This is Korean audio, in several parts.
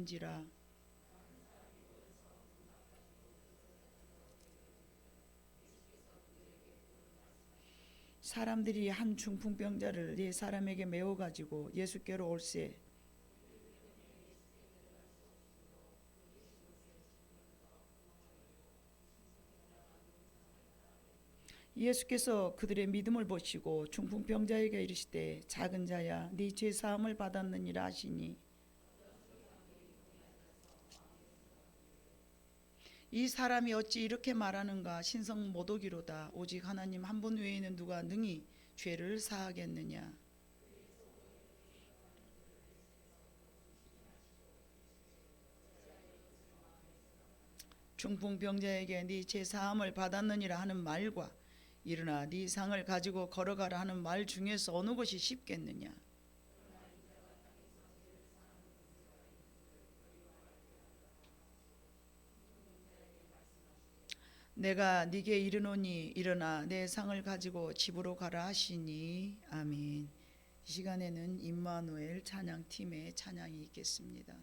하는지라. 사람들이 한 중풍병자를 네 사람에게 메워 가지고 예수께로 올세. 예수께서 그들의 믿음을 보시고 중풍병자에게 이르시되 작은 자야 네 죄 사함을 받았느니라 하시니, 이 사람이 어찌 이렇게 말하는가? 신성 모독이로다. 오직 하나님 한 분 외에는 누가 능히 죄를 사하겠느냐? 중풍병자에게 네 죄 사함을 받았느니라 하는 말과 일어나 네 상을 가지고 걸어가라 하는 말 중에서 어느 것이 쉽겠느냐? 내가 네게 이르노니 일어나 내 상을 가지고 집으로 가라 하시니. 아멘. 이 시간에는 임마누엘 찬양팀의 찬양이 있겠습니다.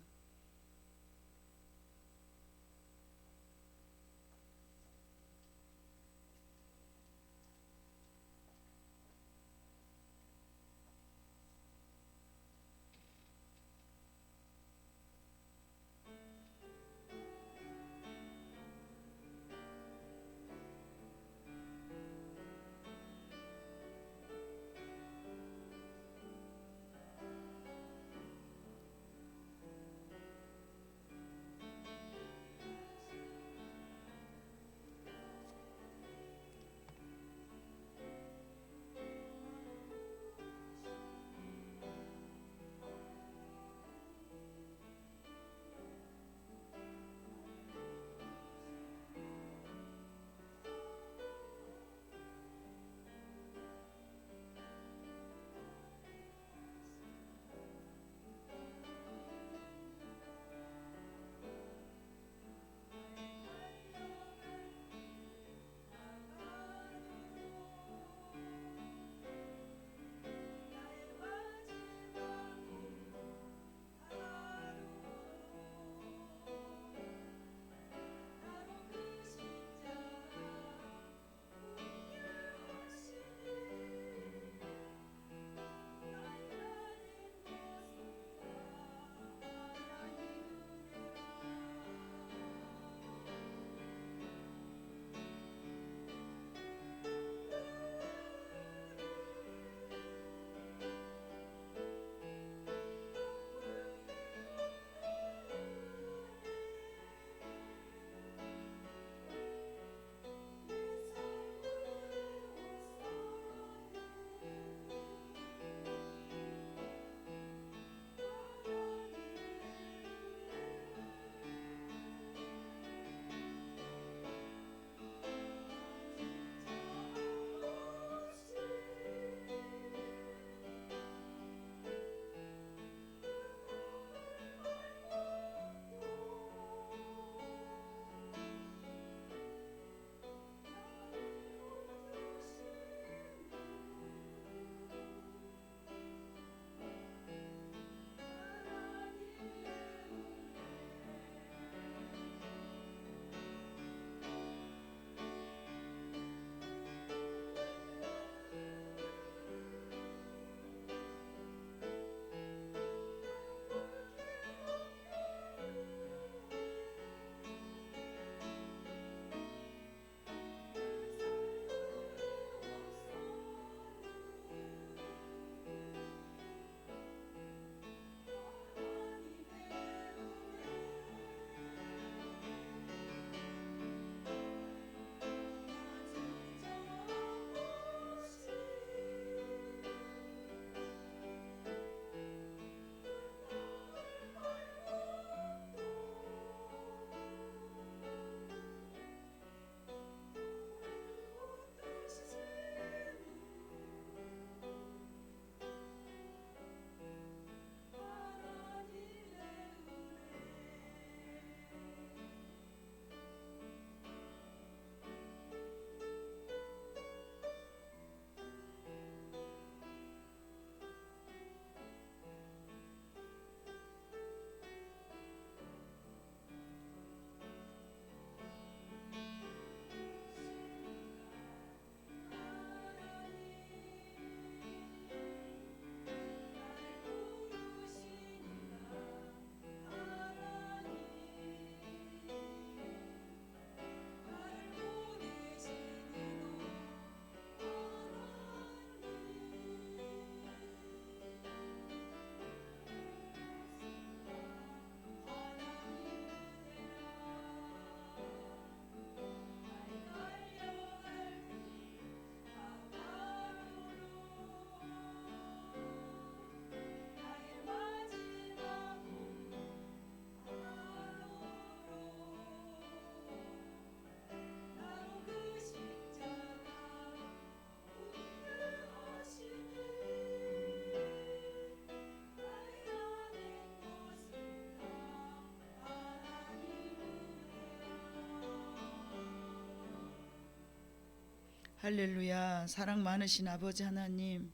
할렐루야. 사랑 많으신 아버지 하나님,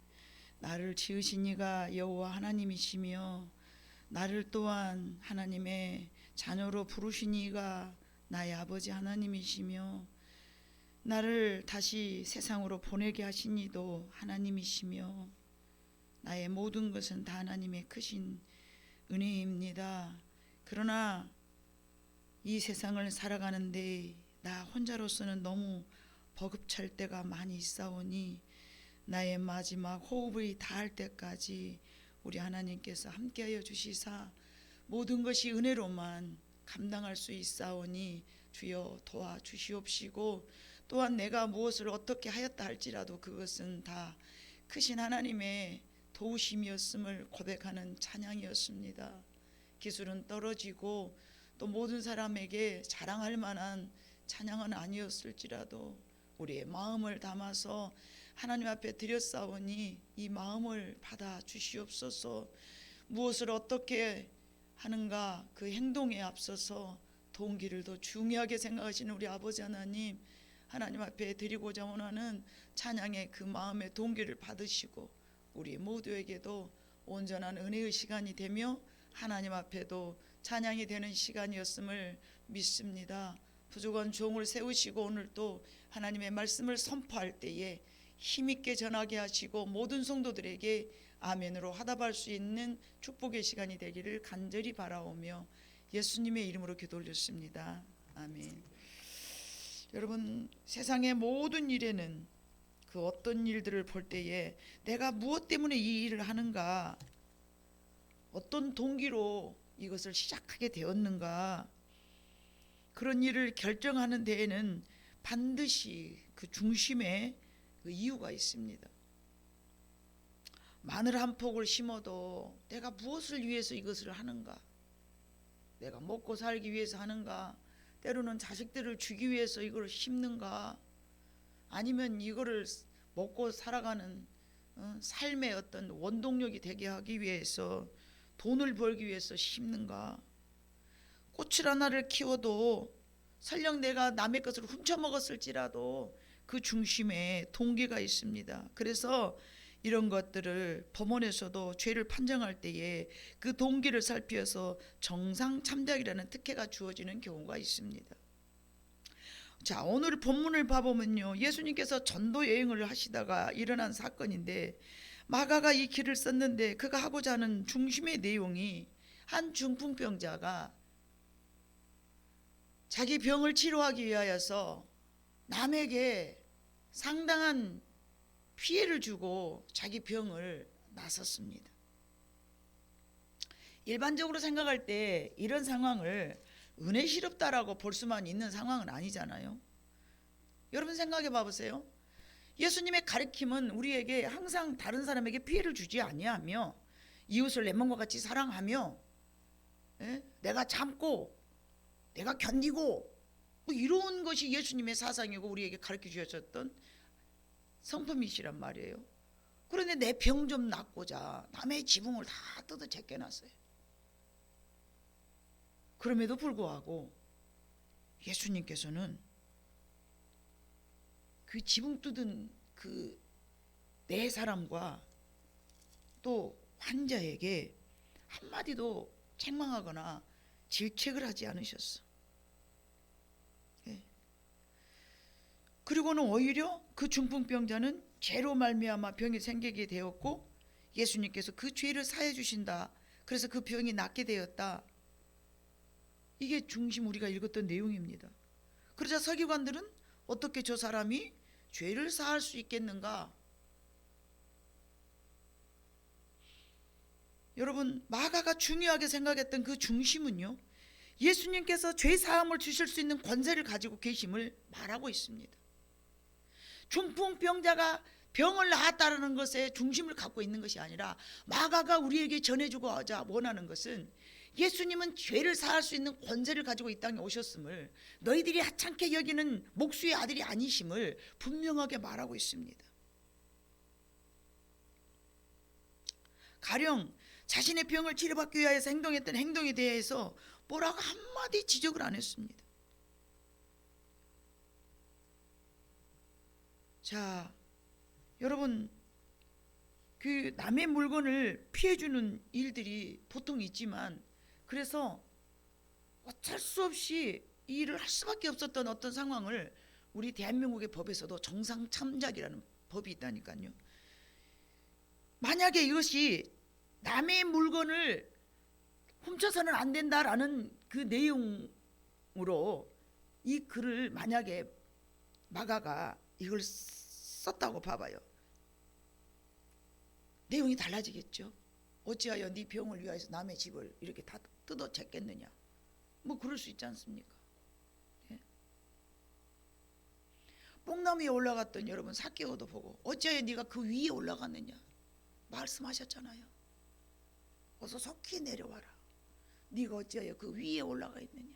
나를 지으신 이가 여호와 하나님이시며 나를 또한 하나님의 자녀로 부르신 이가 나의 아버지 하나님이시며 나를 다시 세상으로 보내게 하신 이도 하나님이시며 나의 모든 것은 다 하나님의 크신 은혜입니다. 그러나 이 세상을 살아가는데 나 혼자로서는 너무 버겁찰 때가 많이 있사오니 나의 마지막 호흡이 닿을 때까지 우리 하나님께서 함께하여 주시사 모든 것이 은혜로만 감당할 수 있사오니 주여 도와주시옵시고 또한 내가 무엇을 어떻게 하였다 할지라도 그것은 다 크신 하나님의 도우심이었음을 고백하는 찬양이었습니다. 기술은 떨어지고 또 모든 사람에게 자랑할 만한 찬양은 아니었을지라도 우리의 마음을 담아서 하나님 앞에 드렸사오니 이 마음을 받아 주시옵소서. 무엇을 어떻게 하는가 그 행동에 앞서서 동기를 더 중요하게 생각하시는 우리 아버지 하나님, 하나님 앞에 드리고자 원하는 찬양의 그 마음의 동기를 받으시고 우리 모두에게도 온전한 은혜의 시간이 되며 하나님 앞에도 찬양이 되는 시간이었음을 믿습니다. 부족한 종을 세우시고 오늘 또 하나님의 말씀을 선포할 때에 힘있게 전하게 하시고 모든 성도들에게 아멘으로 화답할 수 있는 축복의 시간이 되기를 간절히 바라오며 예수님의 이름으로 기도 올렸습니다. 아멘. 여러분, 세상의 모든 일에는 그 어떤 일들을 볼 때에 내가 무엇 때문에 이 일을 하는가, 어떤 동기로 이것을 시작하게 되었는가, 그런 일을 결정하는 데에는 반드시 그 중심에 그 이유가 있습니다. 마늘 한 폭을 심어도 내가 무엇을 위해서 이것을 하는가, 내가 먹고 살기 위해서 하는가, 때로는 자식들을 주기 위해서 이걸 심는가, 아니면 이거를 먹고 살아가는 삶의 어떤 원동력이 되게 하기 위해서 돈을 벌기 위해서 심는가. 꽃을 하나를 키워도 설령 내가 남의 것을 훔쳐 먹었을지라도 그 중심에 동기가 있습니다. 그래서 이런 것들을 법원에서도 죄를 판정할 때에 그 동기를 살펴서 정상 참작이라는 특혜가 주어지는 경우가 있습니다. 자, 오늘 본문을 봐보면요, 예수님께서 전도 여행을 하시다가 일어난 사건인데 마가가 이 길을 썼는데 그가 하고자 하는 중심의 내용이 한 중풍병자가 자기 병을 치료하기 위하여서 남에게 상당한 피해를 주고 자기 병을 나섰습니다. 일반적으로 생각할 때 이런 상황을 은혜시럽다라고 볼 수만 있는 상황은 아니잖아요. 여러분 생각해 봐보세요. 예수님의 가르침은 우리에게 항상 다른 사람에게 피해를 주지 아니하며 이웃을 내 몸과 같이 사랑하며 내가 참고 내가 견디고 뭐 이런 것이 예수님의 사상이고 우리에게 가르쳐 주셨던 성품이시란 말이에요. 그런데 내 병 좀 낫고자 남의 지붕을 다 뜯어 제껴놨어요. 그럼에도 불구하고 예수님께서는 그 지붕 뜯은 그 네 사람과 또 환자에게 한마디도 책망하거나 질책을 하지 않으셨어. 그리고는 오히려 그 중풍병자는 죄로 말미암아 병이 생기게 되었고 예수님께서 그 죄를 사해 주신다. 그래서 그 병이 낫게 되었다. 이게 중심 우리가 읽었던 내용입니다. 그러자 서기관들은 어떻게 저 사람이 죄를 사할 수 있겠는가? 여러분, 마가가 중요하게 생각했던 그 중심은요, 예수님께서 죄 사함을 주실 수 있는 권세를 가지고 계심을 말하고 있습니다. 중풍병자가 병을 나았다는 것에 중심을 갖고 있는 것이 아니라 마가가 우리에게 전해주고자 원하는 것은 예수님은 죄를 사할 수 있는 권세를 가지고 이 땅에 오셨음을, 너희들이 하찮게 여기는 목수의 아들이 아니심을 분명하게 말하고 있습니다. 가령 자신의 병을 치료받기 위하여서 행동했던 행동에 대해서 뭐라고 한마디 지적을 안 했습니다. 자, 여러분, 그 남의 물건을 피해주는 일들이 보통 있지만, 그래서 어쩔 수 없이 이 일을 할 수밖에 없었던 어떤 상황을 우리 대한민국의 법에서도 정상참작이라는 법이 있다니까요. 만약에 이것이 남의 물건을 훔쳐서는 안 된다라는 그 내용으로 이 글을 만약에 마가가 이걸 썼다고 봐봐요. 내용이 달라지겠죠. 어찌하여 네 병을 위하여서 남의 집을 이렇게 다 뜯어 챘겠느냐. 뭐 그럴 수 있지 않습니까? 예? 뽕나무 위에 올라갔던 여러분 삭개오도 보고 어찌하여 네가 그 위에 올라갔느냐 말씀하셨잖아요. 어서 속히 내려와라. 네가 어찌하여 그 위에 올라가 있느냐.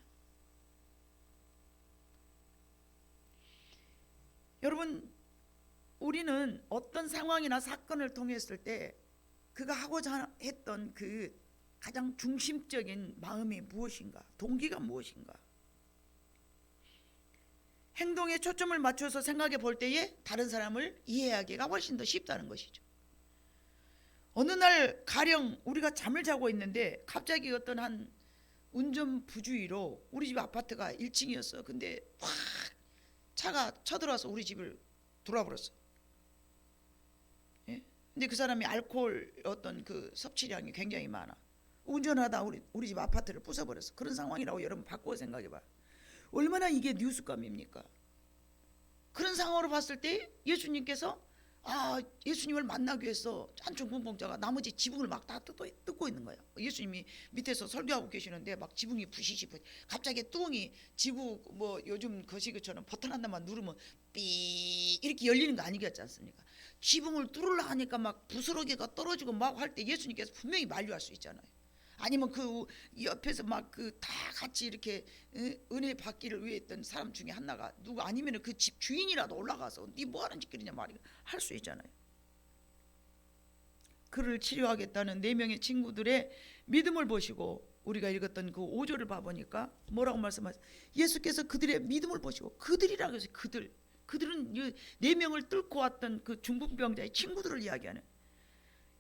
여러분, 우리는 어떤 상황이나 사건을 통했을 때 그가 하고자 했던 그 가장 중심적인 마음이 무엇인가, 동기가 무엇인가, 행동에 초점을 맞춰서 생각해 볼 때에 다른 사람을 이해하기가 훨씬 더 쉽다는 것이죠. 어느 날 가령 우리가 잠을 자고 있는데 갑자기 어떤 한 운전 부주의로 우리 집 아파트가 1층이었어. 근데 확 차가 쳐들어와서 우리 집을 돌아버렸어. 예? 근데 그 사람이 알코올 어떤 그 섭취량이 굉장히 많아. 운전하다 우리 집 아파트를 부숴버렸어. 그런 상황이라고 여러분 바꾸어 생각해봐. 얼마나 이게 뉴스감입니까? 그런 상황으로 봤을 때 예수님께서 예수님을 만나기 위해서 한 중풍병자가 나머지 지붕을 막 다 뜯고 있는 거예요. 예수님이 밑에서 설교하고 계시는데 막 지붕이 부시시 갑자기 뚜껑이 지구 뭐 요즘 거시기처럼 버튼 하나만 누르면 삐 이렇게 열리는 거 아니겠지 않습니까? 지붕을 뚫으려 하니까 막 부스러기가 떨어지고 막 할 때 예수님께서 분명히 만류할 수 있잖아요. 아니면 그 옆에서 막 그 다 같이 이렇게 은혜 받기를 위해 했던 사람 중에 하나가 누구 아니면 그 집 주인이라도 올라가서 네 뭐 하는 짓거리냐 말이야 할 수 있잖아요. 그를 치료하겠다는 4명의 친구들의 믿음을 보시고 우리가 읽었던 그 5절을 봐보니까 뭐라고 말씀하세요? 예수께서 그들의 믿음을 보시고, 그들이라고 해서 그들은 4명을 뚫고 왔던 그 중풍병자의 친구들을 이야기하는,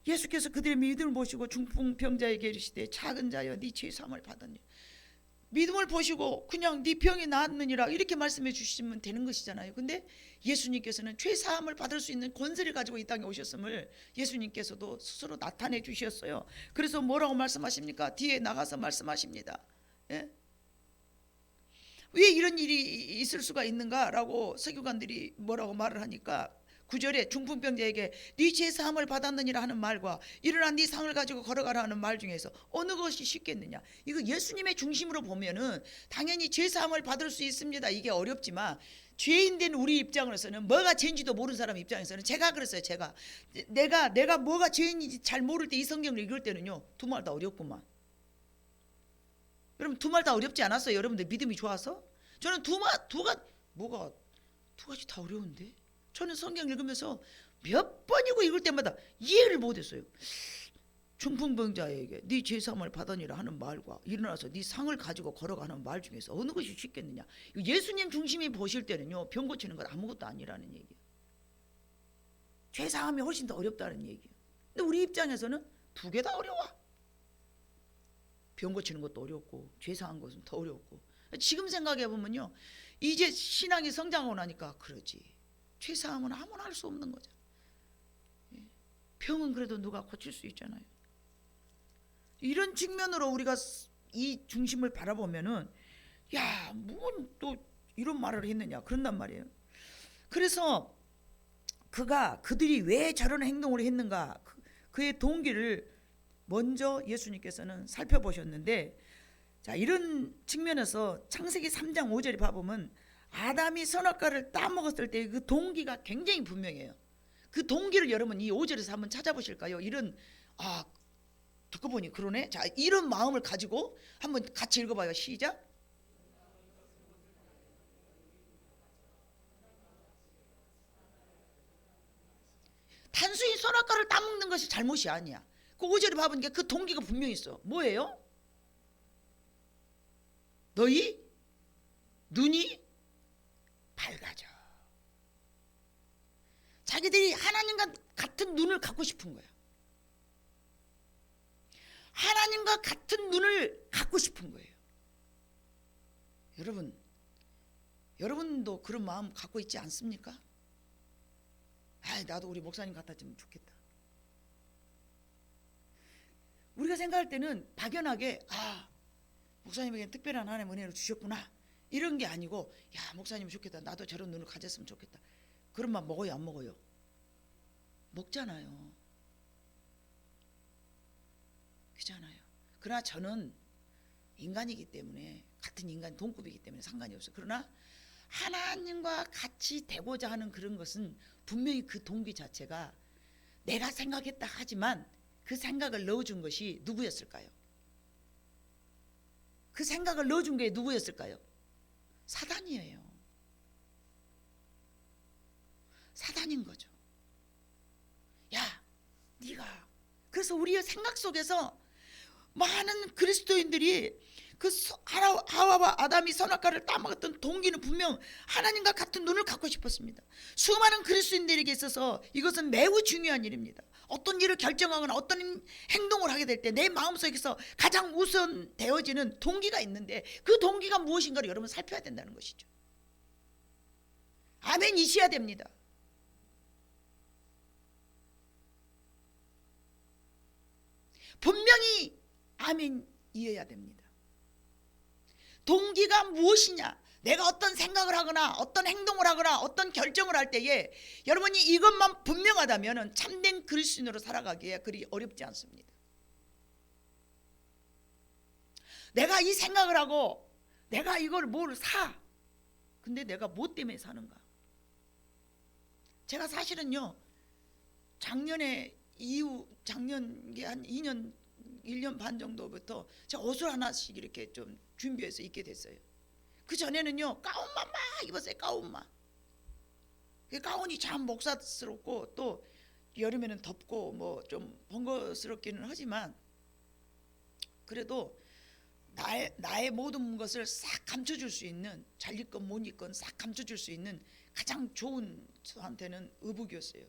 예수께서 그들의 믿음을 보시고 중풍병자에게 이르시되 작은 자여 네 죄 사함을 받았니. 믿음을 보시고 그냥 네 병이 나았느니라 이렇게 말씀해 주시면 되는 것이잖아요. 근데 예수님께서는 죄 사함을 받을 수 있는 권세를 가지고 이 땅에 오셨음을 예수님께서도 스스로 나타내 주셨어요. 그래서 뭐라고 말씀하십니까? 뒤에 나가서 말씀하십니다. 예? 왜 이런 일이 있을 수가 있는가라고 서기관들이 뭐라고 말을 하니까 9절에 중풍병자에게 네 죄 사함을 받았느니라 하는 말과 일어나 네 상을 가지고 걸어가라 하는 말 중에서 어느 것이 쉽겠느냐. 이거 예수님의 중심으로 보면은 당연히 죄 사함을 받을 수 있습니다. 이게 어렵지만 죄인 된 우리 입장으로서는 뭐가 죄인지도 모르는 사람 입장에서는 제가 그랬어요. 내가 뭐가 죄인인지 잘 모를 때 이 성경을 읽을 때는요 두 말 다 어렵구만. 여러분 두 말 다 어렵지 않았어요? 여러분들 믿음이 좋아서? 저는 두 가지 다 어려운데 저는 성경 읽으면서 몇 번이고 읽을 때마다 이해를 못했어요. 중풍병자에게 네 죄사함을 받으니라 하는 말과 일어나서 네 상을 가지고 걸어가는 말 중에서 어느 것이 쉽겠느냐. 예수님 중심이 보실 때는요 병 고치는 건 아무것도 아니라는 얘기예요. 죄사함이 훨씬 더 어렵다는 얘기예요. 근데 우리 입장에서는 두 개 다 어려워. 병 고치는 것도 어렵고 죄사한 것은 더 어렵고. 지금 생각해 보면요 이제 신앙이 성장하고 나니까 그러지. 죄사함은 아무나 할 수 없는 거죠. 병은 그래도 누가 고칠 수 있잖아요. 이런 측면으로 우리가 이 중심을 바라보면은 야, 뭔 또 이런 말을 했느냐 그런단 말이에요. 그래서 그들이 왜 저런 행동을 했는가 그의 동기를 먼저 예수님께서는 살펴보셨는데, 자 이런 측면에서 창세기 3장 5절에 봐보면 아담이 선악과를 따먹었을 때 그 동기가 굉장히 분명해요. 그 동기를 여러분 이 5절에서 한번 찾아보실까요? 이런 듣고 보니 그러네. 자 이런 마음을 가지고 한번 같이 읽어봐요. 시작. 단순히 선악과를 따먹는 것이 잘못이 아니야. 그 5절에 봐보니까 그 동기가 분명히 있어. 뭐예요? 너희 눈이 밝아져. 갖고 싶은 거야. 하나님과 같은 눈을 갖고 싶은 거예요. 여러분도 그런 마음 갖고 있지 않습니까? 나도 우리 목사님 같았으면 좋겠다. 우리가 생각할 때는 막연하게 목사님에게 특별한 하나님의 은혜를 주셨구나 이런 게 아니고, 목사님 좋겠다, 나도 저런 눈을 가졌으면 좋겠다. 그런 말 먹어요, 안 먹어요? 먹잖아요. 그렇잖아요. 그러나 저는 인간이기 때문에, 같은 인간 동급이기 때문에 상관이 없어요. 그러나 하나님과 같이 되고자 하는 그런 것은 분명히 그 동기 자체가 내가 생각했다 하지만 그 생각을 넣어준 것이 누구였을까요? 그 생각을 넣어준 게 누구였을까요? 사단이에요. 사단인 거죠. 네가. 그래서 우리의 생각 속에서 많은 그리스도인들이 그 하와와 아담이 선악과를 따먹었던 동기는 분명 하나님과 같은 눈을 갖고 싶었습니다. 수많은 그리스도인들에게 있어서 이것은 매우 중요한 일입니다. 어떤 일을 결정하거나 어떤 행동을 하게 될 때 내 마음속에서 가장 우선 되어지는 동기가 있는데, 그 동기가 무엇인가를 여러분 살펴야 된다는 것이죠. 아멘이셔야 됩니다. 분명히 아멘이어야 됩니다. 동기가 무엇이냐, 내가 어떤 생각을 하거나 어떤 행동을 하거나 어떤 결정을 할 때에 여러분이 이것만 분명하다면 참된 그리스도인으로 살아가기에 그리 어렵지 않습니다. 내가 이 생각을 하고 내가 이걸 뭘 사, 근데 내가 뭐 때문에 사는가? 제가 사실은요, 작년 한 2년 1년 반 정도부터 제가 옷을 하나씩 이렇게 좀 준비해서 입게 됐어요. 그 전에는요, 가운만 막 입었어요. 가운만. 그 가운이 참 목사스럽고 또 여름에는 덥고 뭐 좀 번거스럽기는 하지만 그래도 나의 모든 것을 싹 감춰줄 수 있는, 잘 입건 못 입건 싹 감춰줄 수 있는 가장 좋은 저한테는 의복이었어요.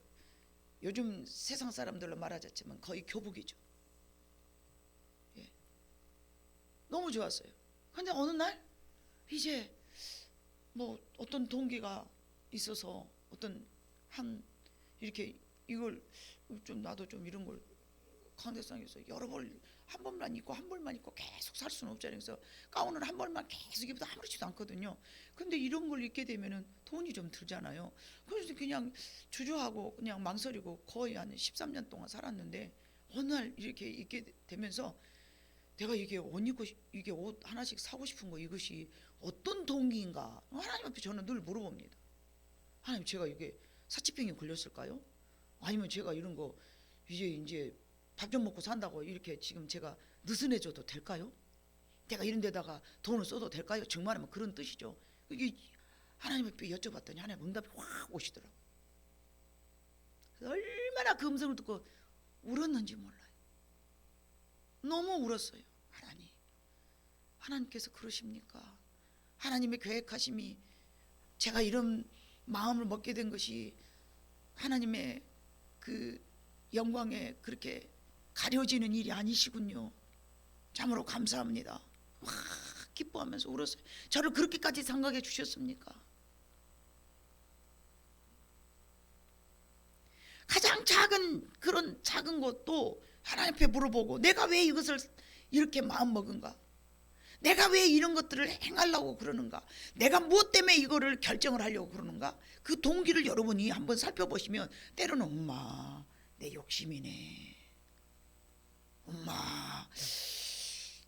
요즘 세상 사람들로 말하자면 거의 교복이죠. 너무 좋았어요. 근데 어느 날 이제 뭐 어떤 동기가 있어서 어떤 이렇게 이걸 좀 나도 좀 이런 걸 강대상에서 여러 벌 한 번만 입고 한 벌만 입고 계속 살 수는 없잖아요. 그래서 가운을 한 벌만 계속 입어도 아무렇지도 않거든요. 근데 이런 걸 입게 되면은 돈이 좀 들잖아요. 그래서 그냥 주저하고 그냥 망설이고 거의 한 13년 동안 살았는데, 어느 날 이렇게 입게 되면서 내가 이게 옷 하나씩 사고 싶은 거, 이것이 어떤 동기인가 하나님 앞에 저는 늘 물어봅니다. 하나님, 제가 이게 사치병에 걸렸을까요? 아니면 제가 이런 거 이제 밥 좀 먹고 산다고 이렇게 지금 제가 느슨해져도 될까요? 내가 이런 데다가 돈을 써도 될까요? 정말이면 그런 뜻이죠. 이게 하나님 앞에 여쭤봤더니 하나님 응답이 확 오시더라고요. 얼마나 그 음성을 듣고 울었는지 몰라요. 너무 울었어요. 하나님께서 그러십니까? 하나님의 계획하심이, 제가 이런 마음을 먹게 된 것이 하나님의 그 영광에 그렇게 가려지는 일이 아니시군요. 참으로 감사합니다. 와, 기뻐하면서 울었어요. 저를 그렇게까지 생각해 주셨습니까? 가장 작은 그런 작은 것도 하나님 앞에 물어보고, 내가 왜 이것을 이렇게 마음 먹은가? 내가 왜 이런 것들을 행하려고 그러는가? 내가 무엇 때문에 이거를 결정을 하려고 그러는가? 그 동기를 여러분이 한번 살펴보시면, 때로는 엄마 내 욕심이네, 엄마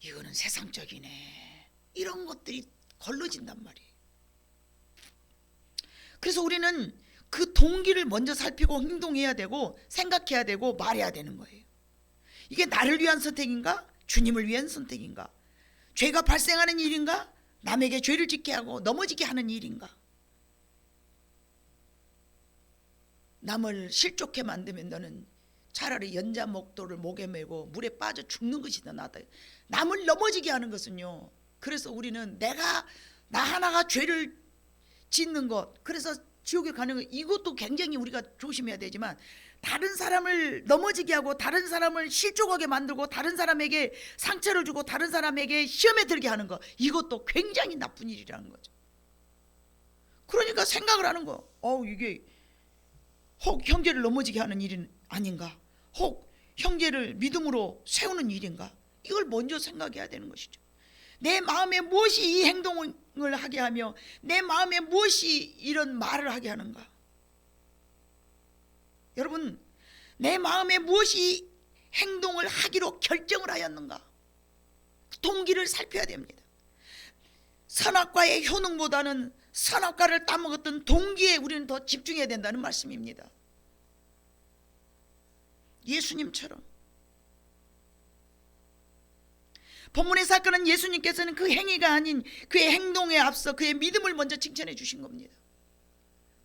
이거는 세상적이네, 이런 것들이 걸러진단 말이에요. 그래서 우리는 그 동기를 먼저 살피고 행동해야 되고 생각해야 되고 말해야 되는 거예요. 이게 나를 위한 선택인가? 주님을 위한 선택인가? 죄가 발생하는 일인가? 남에게 죄를 짓게 하고 넘어지게 하는 일인가? 남을 실족해 만들면 너는 차라리 연자 목도를 목에 메고 물에 빠져 죽는 것이 더 낫다. 남을 넘어지게 하는 것은요, 그래서 우리는 나 하나가 죄를 짓는 것, 그래서 지옥에 가는 거, 이것도 굉장히 우리가 조심해야 되지만, 다른 사람을 넘어지게 하고 다른 사람을 실족하게 만들고 다른 사람에게 상처를 주고 다른 사람에게 시험에 들게 하는 거, 이것도 굉장히 나쁜 일이라는 거죠. 그러니까 생각을 하는 거, 이게 혹 형제를 넘어지게 하는 일은 아닌가, 혹 형제를 믿음으로 세우는 일인가, 이걸 먼저 생각해야 되는 것이죠. 내 마음에 무엇이 이 행동을 하게 하며 내 마음에 무엇이 이런 말을 하게 하는가. 여러분, 내 마음에 무엇이 행동을 하기로 결정을 하였는가, 동기를 살펴야 됩니다. 선악과의 효능보다는 선악과를 따먹었던 동기에 우리는 더 집중해야 된다는 말씀입니다. 예수님처럼. 본문의 사건은 예수님께서는 그 행위가 아닌 그의 행동에 앞서 그의 믿음을 먼저 칭찬해 주신 겁니다.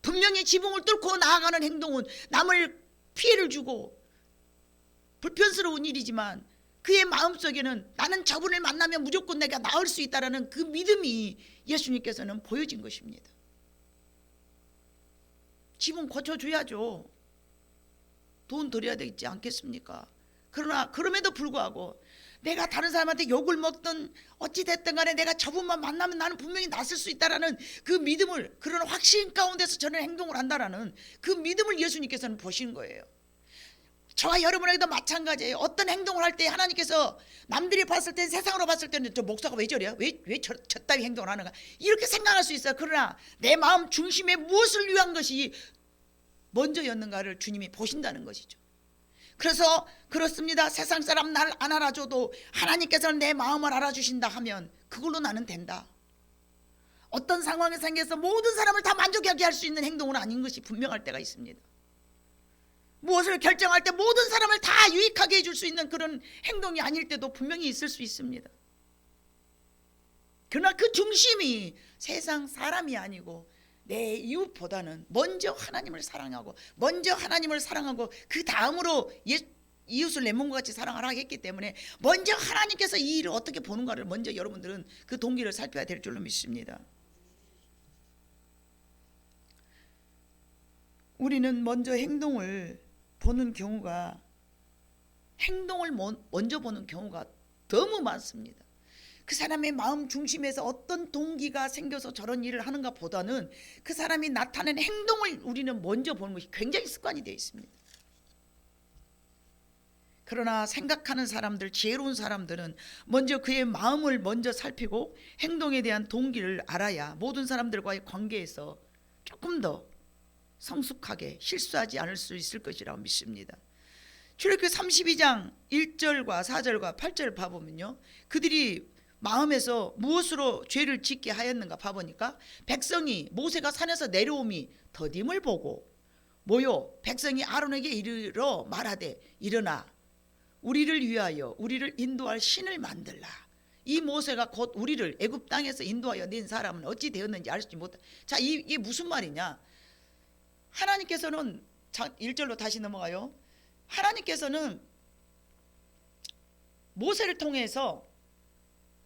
분명히 지붕을 뚫고 나아가는 행동은 남을 피해를 주고 불편스러운 일이지만, 그의 마음속에는 나는 저분을 만나면 무조건 내가 나을 수 있다라는 그 믿음이 예수님께서는 보여진 것입니다. 지붕 고쳐줘야죠. 돈 들여야 되지 않겠습니까? 그러나 그럼에도 불구하고 내가 다른 사람한테 욕을 먹든 어찌됐든 간에 내가 저분만 만나면 나는 분명히 낫을 수 있다라는 그 믿음을, 그런 확신 가운데서 저는 행동을 한다라는 그 믿음을 예수님께서는 보신 거예요. 저와 여러분에게도 마찬가지예요. 어떤 행동을 할 때 하나님께서 남들이 봤을 때, 세상으로 봤을 때는 저 목사가 왜 저래요? 왜 저 따위 행동을 하는가, 이렇게 생각할 수 있어요. 그러나 내 마음 중심에 무엇을 위한 것이 먼저였는가를 주님이 보신다는 것이죠. 그래서 그렇습니다. 세상 사람 날 안 알아줘도 하나님께서는 내 마음을 알아주신다 하면 그걸로 나는 된다. 어떤 상황에 생겨서 모든 사람을 다 만족하게 할 수 있는 행동은 아닌 것이 분명할 때가 있습니다. 무엇을 결정할 때 모든 사람을 다 유익하게 해줄 수 있는 그런 행동이 아닐 때도 분명히 있을 수 있습니다. 그러나 그 중심이 세상 사람이 아니고 내 이웃보다는 먼저 하나님을 사랑하고, 먼저 하나님을 사랑하고 그 다음으로 이웃을 내 몸과 같이 사랑하라 했기 때문에 먼저 하나님께서 이 일을 어떻게 보는가를 먼저 여러분들은 그 동기를 살펴야 될 줄로 믿습니다. 우리는 먼저 행동을 보는 경우가, 행동을 먼저 보는 경우가 너무 많습니다. 그 사람의 마음 중심에서 어떤 동기가 생겨서 저런 일을 하는가 보다는 그 사람이 나타낸 행동을 우리는 먼저 보는 것이 굉장히 습관이 되어 있습니다. 그러나 생각하는 사람들, 지혜로운 사람들은 먼저 그의 마음을 먼저 살피고 행동에 대한 동기를 알아야 모든 사람들과의 관계에서 조금 더 성숙하게 실수하지 않을 수 있을 것이라고 믿습니다. 출애굽기 32장 1절과 4절과 8절을 봐보면요, 그들이 마음에서 무엇으로 죄를 짓게 하였는가 봐보니까, 백성이 모세가 산에서 내려옴이 더딤을 보고 모여 백성이 아론에게 이르러 말하되, 일어나 우리를 위하여 우리를 인도할 신을 만들라. 이 모세가 곧 우리를 애굽 땅에서 인도하여 낸 사람은 어찌 되었는지 알지 못하. 자, 이게 무슨 말이냐? 하나님께서는 1절로 다시 넘어가요. 하나님께서는 모세를 통해서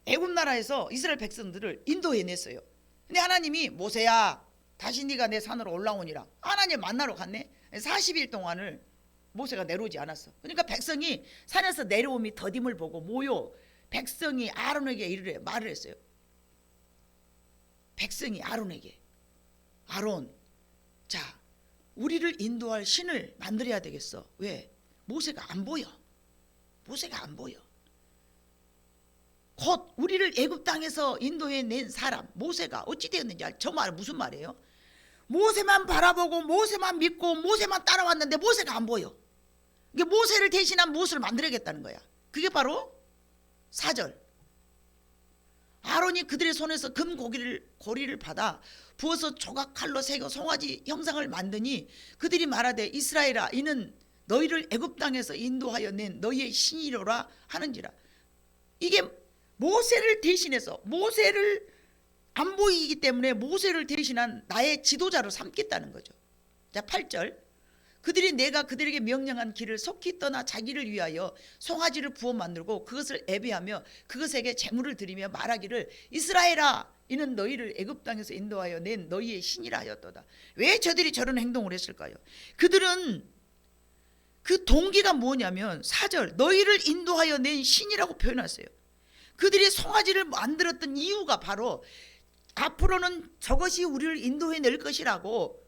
애굽 나라에서 이스라엘 백성들을 인도해냈어요. 근데 하나님이 모세야 다시 네가 내 산으로 올라오니라. 하나님 만나러 갔네. 40일 동안을 모세가 내려오지 않았어. 그러니까 백성이 산에서 내려옴이 더딤을 보고 모여 백성이 아론에게 이르래 말을 했어요. 백성이 아론에게, 아론, 자, 우리를 인도할 신을 만들어야 되겠어. 왜? 모세가 안 보여. 모세가 안 보여. 곧 우리를 애굽 땅에서 인도해 낸 사람 모세가 어찌 되었는지 저 말은 무슨 말이에요? 모세만 바라보고 모세만 믿고 모세만 따라왔는데 모세가 안 보여. 이게 모세를 대신한 무엇을 만들어야겠다는 거야. 그게 바로 4절. 아론이 그들의 손에서 금 고리를 받아 부어서 조각 칼로 새겨 송아지 형상을 만드니 그들이 말하되, 이스라엘아, 이는 너희를 애굽 땅에서 인도하여 낸 너희의 신이로라 하는지라. 이게 모세를 대신해서, 모세를 안 보이기 때문에 모세를 대신한 나의 지도자로 삼겠다는 거죠. 자, 8절. 그들이 내가 그들에게 명령한 길을 속히 떠나 자기를 위하여 송아지를 부어 만들고 그것을 예배하며 그것에게 제물을 드리며 말하기를, 이스라엘아, 이는 너희를 애굽 땅에서 인도하여 낸 너희의 신이라 하였도다. 왜 저들이 저런 행동을 했을까요? 그들은 그 동기가 뭐냐면 4절 너희를 인도하여 낸 신이라고 표현했어요. 그들이 송아지를 만들었던 이유가 바로 앞으로는 저것이 우리를 인도해 낼 것이라고,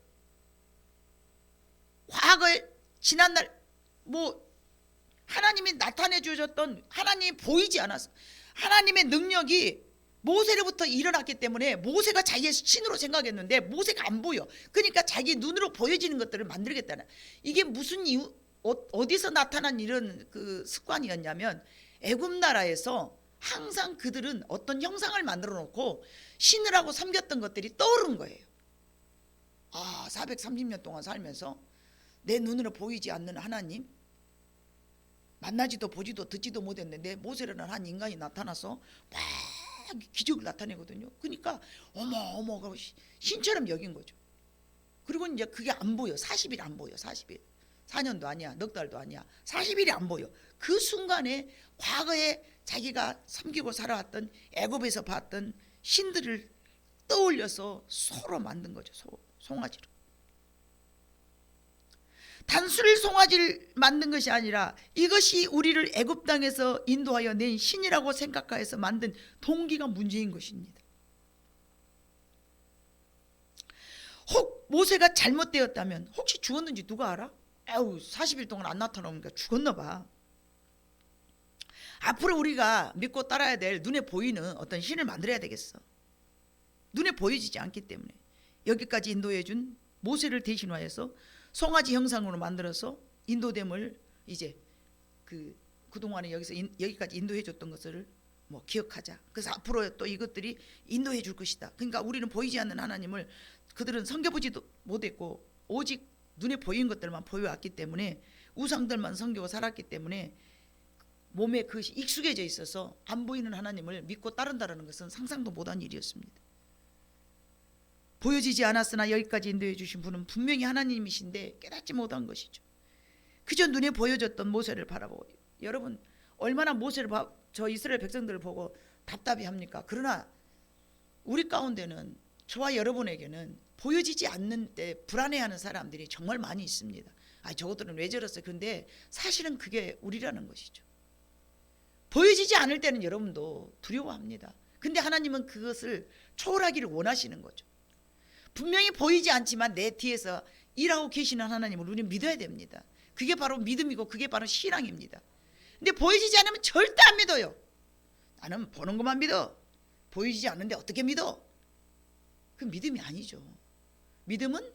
과거에 지난날 하나님이 나타내 주셨던, 하나님이 보이지 않았어. 하나님의 능력이 모세로부터 일어났기 때문에 모세가 자기의 신으로 생각했는데 모세가 안 보여. 그러니까 자기 눈으로 보여지는 것들을 만들겠다는, 이게 무슨 이유, 어디서 나타난 이런 그 습관이었냐면, 애굽 나라에서 항상 그들은 어떤 형상을 만들어 놓고 신을 하고 섬겼던 것들이 떠오른 거예요. 430년 동안 살면서 내 눈으로 보이지 않는 하나님, 만나지도 보지도 듣지도 못했는데 모세라는 한 인간이 나타나서 막 기적을 나타내거든요. 그러니까 어머 신처럼 여긴 거죠. 그리고 이제 그게 안 보여. 40일 안 보여. 40일, 4년도 아니야, 넉 달도 아니야, 40일이 안 보여. 그 순간에 과거에 자기가 섬기고 살아왔던 애굽에서 봤던 신들을 떠올려서 소로 만든 거죠. 송아지로. 단순히 송아지를 만든 것이 아니라 이것이 우리를 애굽 땅에서 인도하여 낸 신이라고 생각하여서 만든 동기가 문제인 것입니다. 혹 모세가 잘못되었다면 혹시 죽었는지 누가 알아? 40일 동안 안 나타나니까 죽었나 봐. 앞으로 우리가 믿고 따라야 될 눈에 보이는 어떤 신을 만들어야 되겠어. 눈에 보여지지 않기 때문에 여기까지 인도해 준 모세를 대신하여서 송아지 형상으로 만들어서 인도됨을 이제 그동안에 여기까지 인도해 줬던 것을 기억하자. 그래서 앞으로 또 이것들이 인도해 줄 것이다. 그러니까 우리는 보이지 않는 하나님을 그들은 섬겨보지도 못했고 오직 눈에 보이는 것들만 보여왔기 때문에, 우상들만 섬기고 살았기 때문에 몸에 그것이 익숙해져 있어서 안 보이는 하나님을 믿고 따른다는 것은 상상도 못한 일이었습니다. 보여지지 않았으나 여기까지 인도해 주신 분은 분명히 하나님이신데 깨닫지 못한 것이죠. 그저 눈에 보여졌던 모세를 바라보고, 여러분 얼마나 모세를 저 이스라엘 백성들을 보고 답답해 합니까? 그러나 우리 가운데는, 저와 여러분에게는 보여지지 않는 때 불안해하는 사람들이 정말 많이 있습니다. 저것들은 왜 저랬어요? 그런데 사실은 그게 우리라는 것이죠. 보여지지 않을 때는 여러분도 두려워합니다. 근데 하나님은 그것을 초월하기를 원하시는 거죠. 분명히 보이지 않지만 내 뒤에서 일하고 계시는 하나님을 우리는 믿어야 됩니다. 그게 바로 믿음이고 그게 바로 신앙입니다. 근데 보이지 않으면 절대 안 믿어요. 나는 보는 것만 믿어. 보이지 않는데 어떻게 믿어? 그 믿음이 아니죠. 믿음은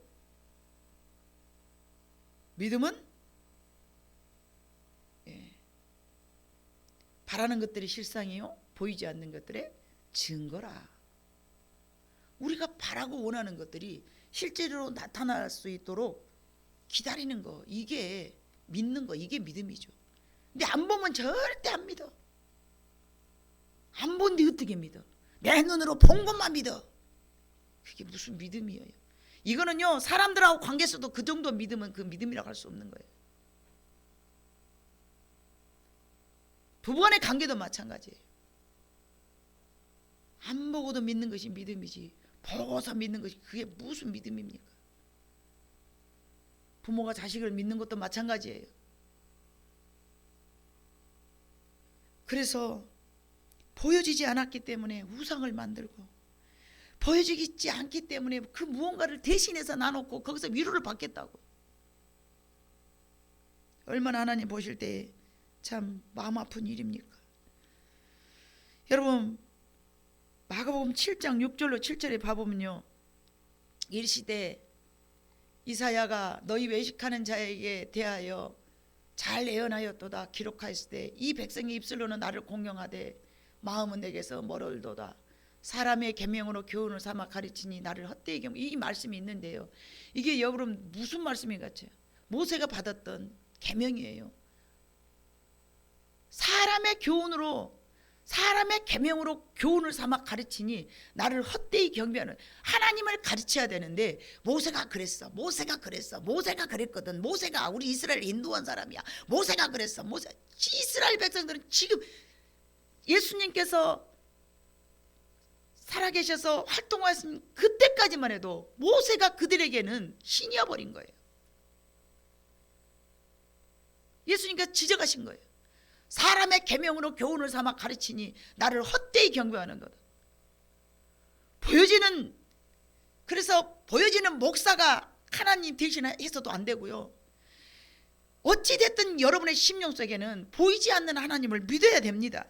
바라는 것들이 실상이요, 보이지 않는 것들의 증거라. 우리가 바라고 원하는 것들이 실제로 나타날 수 있도록 기다리는 거, 이게 믿는 거, 이게 믿음이죠. 근데 안 보면 절대 안 믿어. 안 본데 어떻게 믿어? 내 눈으로 본 것만 믿어. 그게 무슨 믿음이에요? 이거는요, 사람들하고 관계에서도 그 정도 믿음은 그 믿음이라고 할 수 없는 거예요. 부부간의 관계도 마찬가지예요. 안 보고도 믿는 것이 믿음이지, 보고서 믿는 것이 그게 무슨 믿음입니까? 부모가 자식을 믿는 것도 마찬가지예요. 그래서 보여지지 않았기 때문에 우상을 만들고, 보여지지 않기 때문에 그 무언가를 대신해서 나놓고 거기서 위로를 받겠다고. 얼마나 하나님 보실 때 참 마음 아픈 일입니까? 여러분, 마가복음 7장 6절로 7절에 봐보면요, 이르시되 이사야가 너희 외식하는 자에게 대하여 잘 예언하였도다 기록하였을 때, 이 백성의 입술로는 나를 공경하되 마음은 내게서 멀어도다. 사람의 계명으로 교훈을 삼아 가르치니 나를 헛되이 경외. 이 말씀이 있는데요, 이게 여러분 무슨 말씀인 것 같아요? 모세가 받았던 계명이에요. 사람의 계명으로 교훈을 삼아 가르치니 나를 헛되이 경배하는, 하나님을 가르쳐야 되는데 모세가 그랬어, 모세가 그랬거든, 모세가 우리 이스라엘 인도한 사람이야, 모세가 그랬어. 이스라엘 백성들은 지금 예수님께서 살아계셔서 활동하신 그때까지만 해도 모세가 그들에게는 신이어 버린 거예요. 예수님께서 지적하신 거예요. 사람의 계명으로 교훈을 삼아 가르치니 나를 헛되이 경배하는 거다. 그래서 보여지는 목사가 하나님 대신해서도 안 되고요. 어찌됐든 여러분의 심령 속에는 보이지 않는 하나님을 믿어야 됩니다.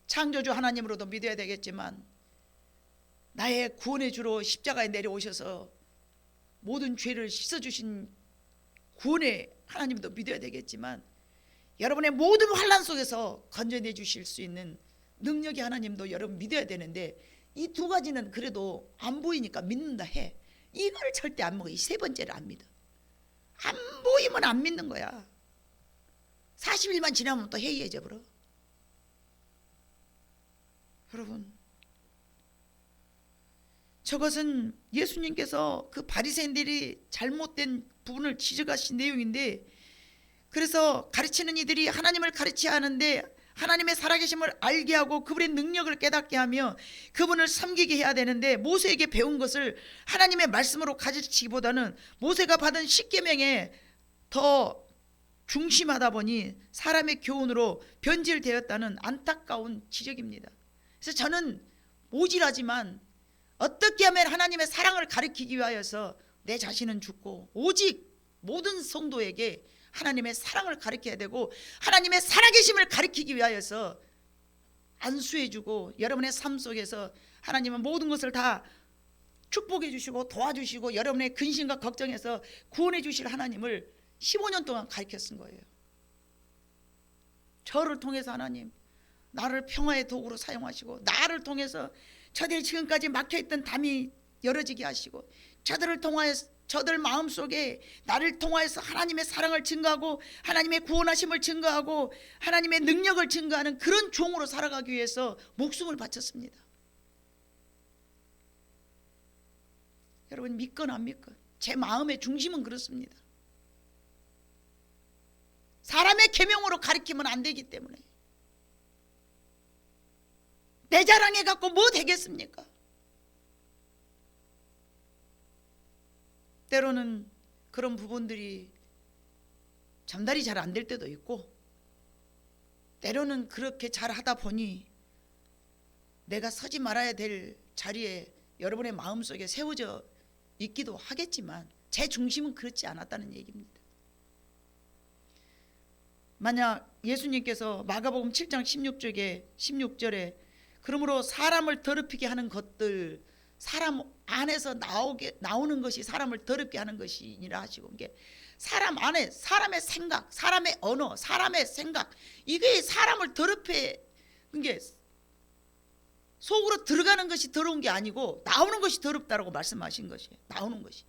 창조주 하나님으로도 믿어야 되겠지만 나의 구원의 주로 십자가에 내려오셔서 모든 죄를 씻어주신 구원의 하나님도 믿어야 되겠지만 여러분의 모든 환난 속에서 건져내 주실 수 있는 능력의 하나님도 여러분 믿어야 되는데 이 두 가지는 그래도 안 보이니까 믿는다 해. 이걸 절대 안 먹어. 이 세 번째를 안 믿어. 안 보이면 안 믿는 거야. 40일만 지나면 또 해이해져 버려. 여러분, 저것은 예수님께서 그 바리새인들이 잘못된 부분을 지적하신 내용인데, 그래서 가르치는 이들이 하나님을 가르쳐야 하는데 하나님의 살아계심을 알게 하고 그분의 능력을 깨닫게 하며 그분을 섬기게 해야 되는데, 모세에게 배운 것을 하나님의 말씀으로 가르치기보다는 모세가 받은 십계명에 더 중심하다 보니 사람의 교훈으로 변질되었다는 안타까운 지적입니다. 그래서 저는 모질하지만 어떻게 하면 하나님의 사랑을 가르치기 위하여서 내 자신은 죽고 오직 모든 성도에게 하나님의 사랑을 가르쳐야 되고 하나님의 살아계심을 가르치기 위하여서 안수해주고 여러분의 삶 속에서 하나님은 모든 것을 다 축복해 주시고 도와주시고 여러분의 근심과 걱정에서 구원해 주실 하나님을 15년 동안 가르쳐 쓴 거예요. 저를 통해서 하나님 나를 평화의 도구로 사용하시고 나를 통해서 저들 지금까지 막혀있던 담이 열어지게 하시고 저들 마음속에 나를 통하여서 하나님의 사랑을 증거하고 하나님의 구원하심을 증거하고 하나님의 능력을 증거하는 그런 종으로 살아가기 위해서 목숨을 바쳤습니다. 여러분 믿건 안 믿건 제 마음의 중심은 그렇습니다. 사람의 계명으로 가르치면 안 되기 때문에 내 자랑해 갖고 뭐 되겠습니까? 때로는 그런 부분들이 전달이 잘 안 될 때도 있고 때로는 그렇게 잘 하다 보니 내가 서지 말아야 될 자리에 여러분의 마음속에 세워져 있기도 하겠지만 제 중심은 그렇지 않았다는 얘기입니다. 만약 예수님께서 마가복음 7장 16절에 그러므로 사람을 더럽히게 하는 것들, 사람 안에서 나오는 것이 사람을 더럽게 하는 것이니라 하시고, 이게 사람 안에 사람의 생각, 사람의 언어, 사람의 생각, 이게 사람을 더럽게, 이게 속으로 들어가는 것이 더러운 게 아니고 나오는 것이 더럽다라고 말씀하신 것이에요. 나오는 것이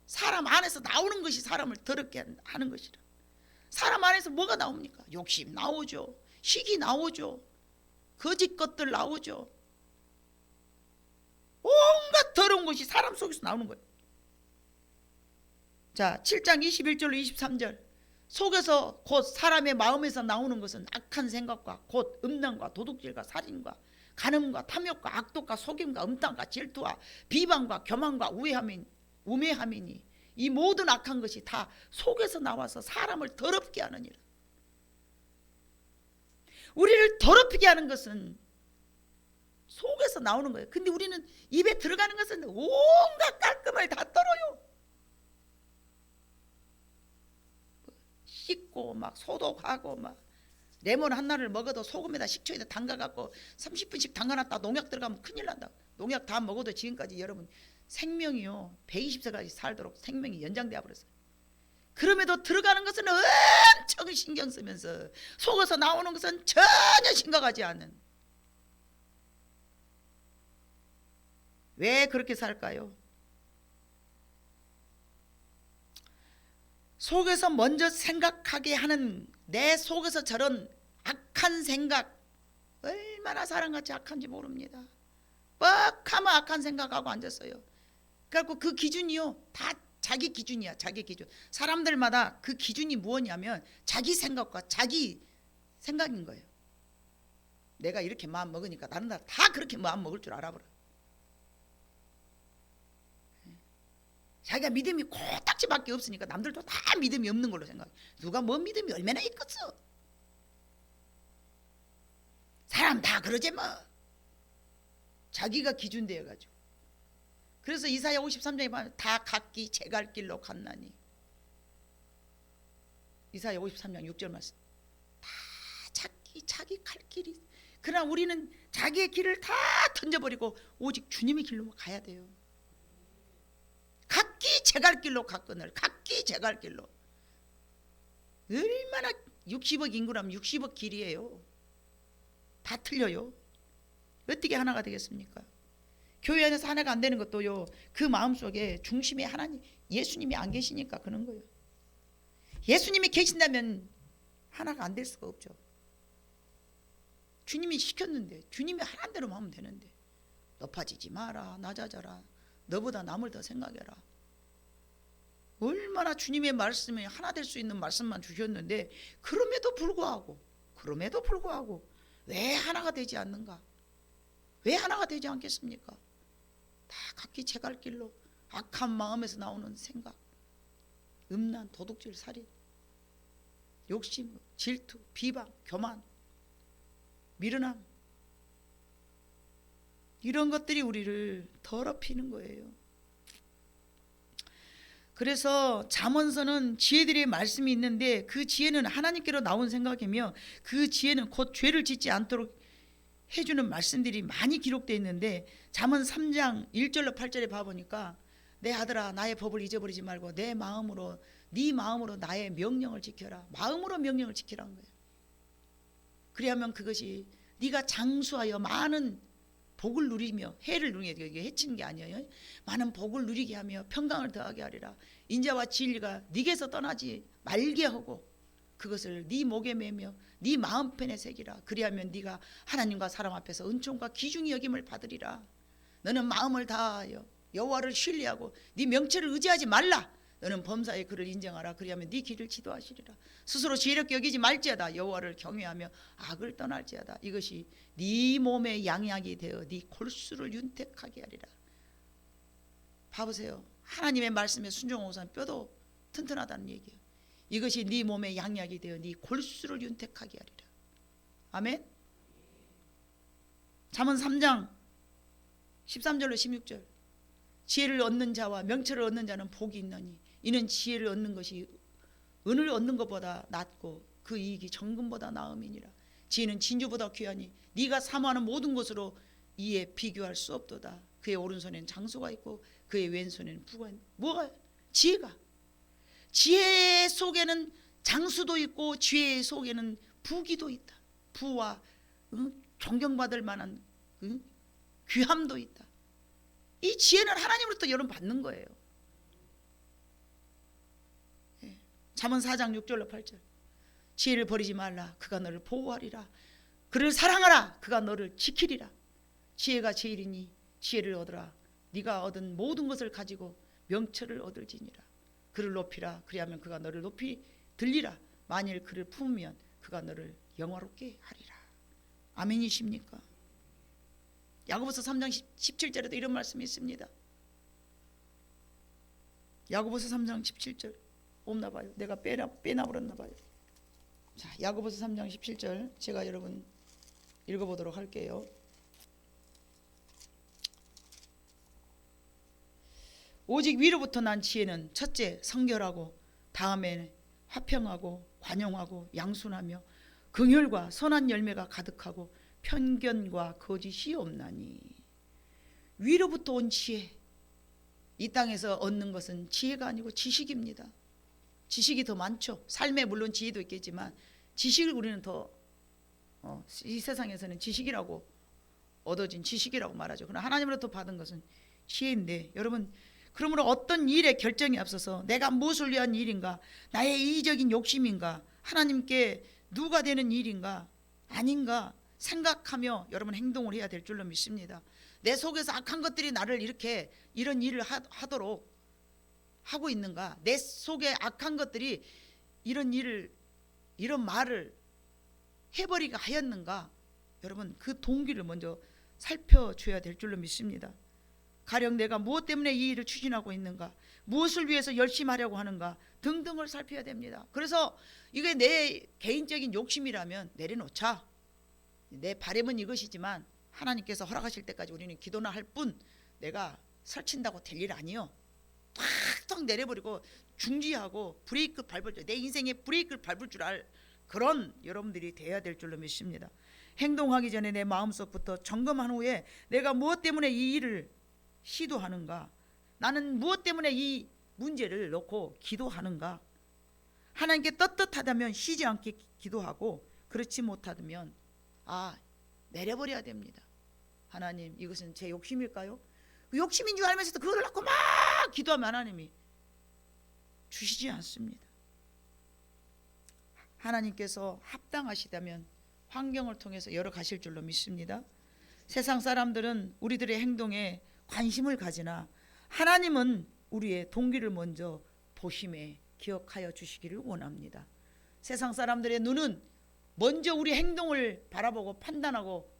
사람 안에서 나오는 것이 사람을 더럽게 하는 것이라. 사람 안에서 뭐가 나옵니까? 욕심 나오죠. 시기 나오죠. 거짓 것들 나오죠. 온갖 더러운 것이 사람 속에서 나오는 거예요. 자, 7장 21절로 23절. 속에서 곧 사람의 마음에서 나오는 것은 악한 생각과 곧 음란과 도둑질과 살인과 간음과 탐욕과 악독과 속임과 음탕과 질투와 비방과 교만과 우매함이니 이 모든 악한 것이 다 속에서 나와서 사람을 더럽게 하느니라. 우리를 더럽히게 하는 것은 속에서 나오는 거예요. 근데 우리는 입에 들어가는 것은 온갖 깔끔을 다 떨어요. 씻고 막 소독하고 막 레몬 하나를 먹어도 소금에다 식초에다 담가갖고 30분씩 담가놨다 농약 들어가면 큰일 난다. 농약 다 먹어도 지금까지 여러분 생명이요 120세까지 살도록 생명이 연장되어 버렸어요. 그럼에도 들어가는 것은 엄청 신경 쓰면서 속에서 나오는 것은 전혀 심각하지 않은. 왜 그렇게 살까요? 속에서 먼저 생각하게 하는 내 속에서 저런 악한 생각, 얼마나 사람같이 악한지 모릅니다. 뻑하면 악한 생각하고 앉았어요. 그래갖고 그 기준이요 다 자기 기준이야. 자기 기준. 사람들마다 그 기준이 무엇이냐면 자기 생각과 자기 생각인 거예요. 내가 이렇게 마음 먹으니까 다른 나라 다 그렇게 마음 먹을 줄 알아버려. 자기가 믿음이 코딱지밖에 없으니까 남들도 다 믿음이 없는 걸로 생각해. 누가 뭐 믿음이 얼마나 있겠어. 사람 다 그러지 뭐. 자기가 기준 되어가지고. 그래서 이사야 53장에 보면 다 각기 제 갈 길로 갔나니. 이사야 53장 6절 말씀. 다 자기 갈 길이. 그러나 우리는 자기의 길을 다 던져버리고 오직 주님의 길로 가야 돼요. 각기 제 갈 길로 갔거늘. 각기 제 갈 길로. 얼마나 60억 인구라면 60억 길이에요. 다 틀려요. 어떻게 하나가 되겠습니까? 교회 안에서 하나가 안 되는 것도요, 그 마음속에 중심에 하나님 예수님이 안 계시니까 그런 거예요. 예수님이 계신다면 하나가 안 될 수가 없죠. 주님이 시켰는데, 주님이 하나는 대로 하면 되는데, 높아지지 마라, 낮아져라, 너보다 남을 더 생각해라. 얼마나 주님의 말씀에 하나 될 수 있는 말씀만 주셨는데, 그럼에도 불구하고 왜 하나가 되지 않는가? 왜 하나가 되지 않겠습니까? 다 각기 제 갈 길로 악한 마음에서 나오는 생각, 음란, 도둑질, 살인, 욕심, 질투, 비방, 교만, 미련함, 이런 것들이 우리를 더럽히는 거예요. 그래서 잠언서는 지혜들의 말씀이 있는데 그 지혜는 하나님께로 나온 생각이며 그 지혜는 곧 죄를 짓지 않도록 해주는 말씀들이 많이 기록되어 있는데, 잠언 3장 1절로 8절에 봐보니까 내 아들아 나의 법을 잊어버리지 말고 내 마음으로 네 마음으로 나의 명령을 지켜라. 마음으로 명령을 지키라는 거예요. 그리하면 그것이 네가 장수하여 많은 복을 누리며 해를 누리게, 이게 해치는 게 아니에요. 많은 복을 누리게 하며 평강을 더하게 하리라. 인자와 진리가 네게서 떠나지 말게 하고 그것을 네 목에 매며 네 마음편에 새기라. 그리하면 네가 하나님과 사람 앞에서 은총과 귀중히 여김을 받으리라. 너는 마음을 다하여 여호와를 신뢰하고 네 명체를 의지하지 말라. 너는 범사의 그를 인정하라. 그리하면 네 길을 지도하시리라. 스스로 지혜롭게 여기지 말지어다. 여호와를 경외하며 악을 떠날지어다. 이것이 네 몸의 양약이 되어 네 골수를 윤택하게 하리라. 봐보세요. 하나님의 말씀에 순종하고 사는 뼈도 튼튼하다는 얘기예요. 이것이 네 몸의 양약이 되어 네 골수를 윤택하게 하리라. 아멘. 잠언 3장 13절로 16절. 지혜를 얻는 자와 명철을 얻는 자는 복이 있나니 이는 지혜를 얻는 것이 은을 얻는 것보다 낫고 그 이익이 정금보다 나음이니라. 지혜는 진주보다 귀하니 네가 사모하는 모든 것으로 이에 비교할 수 없도다. 그의 오른손에는 장소가 있고 그의 왼손에는 부가 있는. 뭐가? 지혜가. 지혜 속에는 장수도 있고 지혜 속에는 부기도 있다. 부와 존경받을 만한 귀함도 있다. 이 지혜는 하나님으로부터 여러분 받는 거예요. 잠언 4장 6절로 8절. 지혜를 버리지 말라. 그가 너를 보호하리라. 그를 사랑하라. 그가 너를 지키리라. 지혜가 제일이니 지혜를 얻으라. 네가 얻은 모든 것을 가지고 명철을 얻을지니라. 그를 높이라. 그리하면 그가 너를 높이 들리라. 만일 그를 품으면 그가 너를 영화롭게 하리라. 아멘이십니까? 야고보서 3장 17절에도 이런 말씀이 있습니다. 야고보서 3장 17절 없나 봐요. 내가 빼놔버렸나 봐요. 자, 야고보서 3장 17절 제가 여러분 읽어보도록 할게요. 오직 위로부터 난 지혜는 첫째 성결하고 다음에 화평하고 관용하고 양순하며 긍휼과 선한 열매가 가득하고 편견과 거짓이 없나니. 위로부터 온 지혜. 이 땅에서 얻는 것은 지혜가 아니고 지식입니다. 지식이 더 많죠. 삶에 물론 지혜도 있겠지만 지식을 우리는 더 이 세상에서는 지식이라고 얻어진 지식이라고 말하죠. 그러나 하나님으로부터 받은 것은 지혜인데, 여러분 그러므로 어떤 일에 결정이 앞서서 내가 무엇을 위한 일인가, 나의 이기적인 욕심인가, 하나님께 누가 되는 일인가 아닌가 생각하며 여러분 행동을 해야 될 줄로 믿습니다. 내 속에서 악한 것들이 나를 이렇게 이런 일을 하도록 하고 있는가, 내 속에 악한 것들이 이런 일을 이런 말을 해버리게 하였는가, 여러분 그 동기를 먼저 살펴줘야 될 줄로 믿습니다. 가령 내가 무엇 때문에 이 일을 추진하고 있는가, 무엇을 위해서 열심히 하려고 하는가 등등을 살펴야 됩니다. 그래서 이게 내 개인적인 욕심이라면 내려놓자. 내 바람은 이것이지만 하나님께서 허락하실 때까지 우리는 기도나 할 뿐, 내가 설친다고 될 일 아니요. 탁탁 내려버리고 중지하고 브레이크 밟을 줄, 내 인생에 브레이크를 밟을 줄 알 그런 여러분들이 돼야 될 줄로 믿습니다. 행동하기 전에 내 마음속부터 점검한 후에 내가 무엇 때문에 이 일을 시도하는가, 나는 무엇 때문에 이 문제를 놓고 기도하는가. 하나님께 떳떳하다면 쉬지 않게 기도하고, 그렇지 못하다면 내려버려야 됩니다. 하나님, 이것은 제 욕심일까요? 그 욕심인 줄 알면서도 그걸 놓고 막 기도하면 하나님이 주시지 않습니다. 하나님께서 합당하시다면 환경을 통해서 열어가실 줄로 믿습니다. 세상 사람들은 우리들의 행동에 관심을 가지나 하나님은 우리의 동기를 먼저 보심에 기억하여 주시기를 원합니다. 세상 사람들의 눈은 먼저 우리 행동을 바라보고 판단하고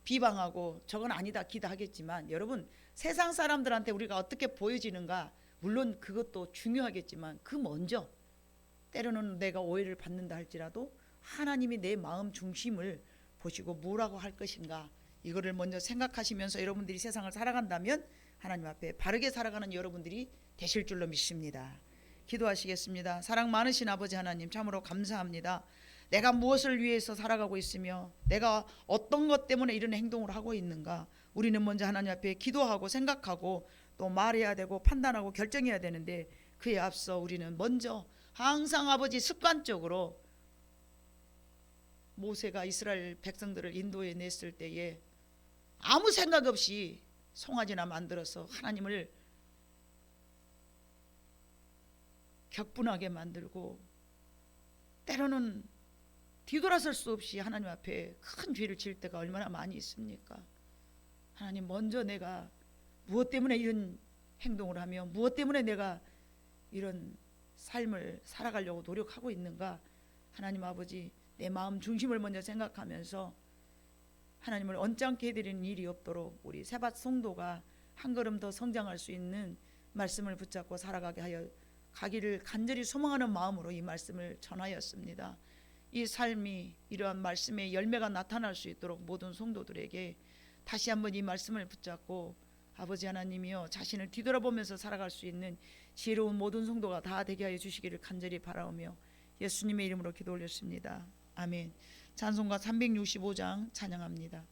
비방하고 저건 아니다 기다하겠지만, 여러분 세상 사람들한테 우리가 어떻게 보여지는가, 물론 그것도 중요하겠지만 그 먼저, 때로는 내가 오해를 받는다 할지라도 하나님이 내 마음 중심을 보시고 뭐라고 할 것인가, 이거를 먼저 생각하시면서 여러분들이 세상을 살아간다면 하나님 앞에 바르게 살아가는 여러분들이 되실 줄로 믿습니다. 기도하시겠습니다. 사랑 많으신 아버지 하나님, 참으로 감사합니다. 내가 무엇을 위해서 살아가고 있으며 내가 어떤 것 때문에 이런 행동을 하고 있는가, 우리는 먼저 하나님 앞에 기도하고 생각하고 또 말해야 되고 판단하고 결정해야 되는데, 그에 앞서 우리는 먼저 항상 아버지 습관적으로 모세가 이스라엘 백성들을 인도해 냈을 때에 아무 생각 없이 송아지나 만들어서 하나님을 격분하게 만들고, 때로는 뒤돌아설 수 없이 하나님 앞에 큰 죄를 지을 때가 얼마나 많이 있습니까? 하나님, 먼저 내가 무엇 때문에 이런 행동을 하며 무엇 때문에 내가 이런 삶을 살아가려고 노력하고 있는가, 하나님 아버지 내 마음 중심을 먼저 생각하면서 하나님을 언짢게 해드리는 일이 없도록 우리 세밭 성도가 한 걸음 더 성장할 수 있는 말씀을 붙잡고 살아가게 하여 가기를 간절히 소망하는 마음으로 이 말씀을 전하였습니다. 이 삶이 이러한 말씀의 열매가 나타날 수 있도록 모든 성도들에게 다시 한번 이 말씀을 붙잡고 아버지 하나님이여, 자신을 뒤돌아보면서 살아갈 수 있는 지혜로운 모든 성도가 다 되게 하여 주시기를 간절히 바라오며 예수님의 이름으로 기도 올렸습니다. 아멘. 찬송가 365장 찬양합니다.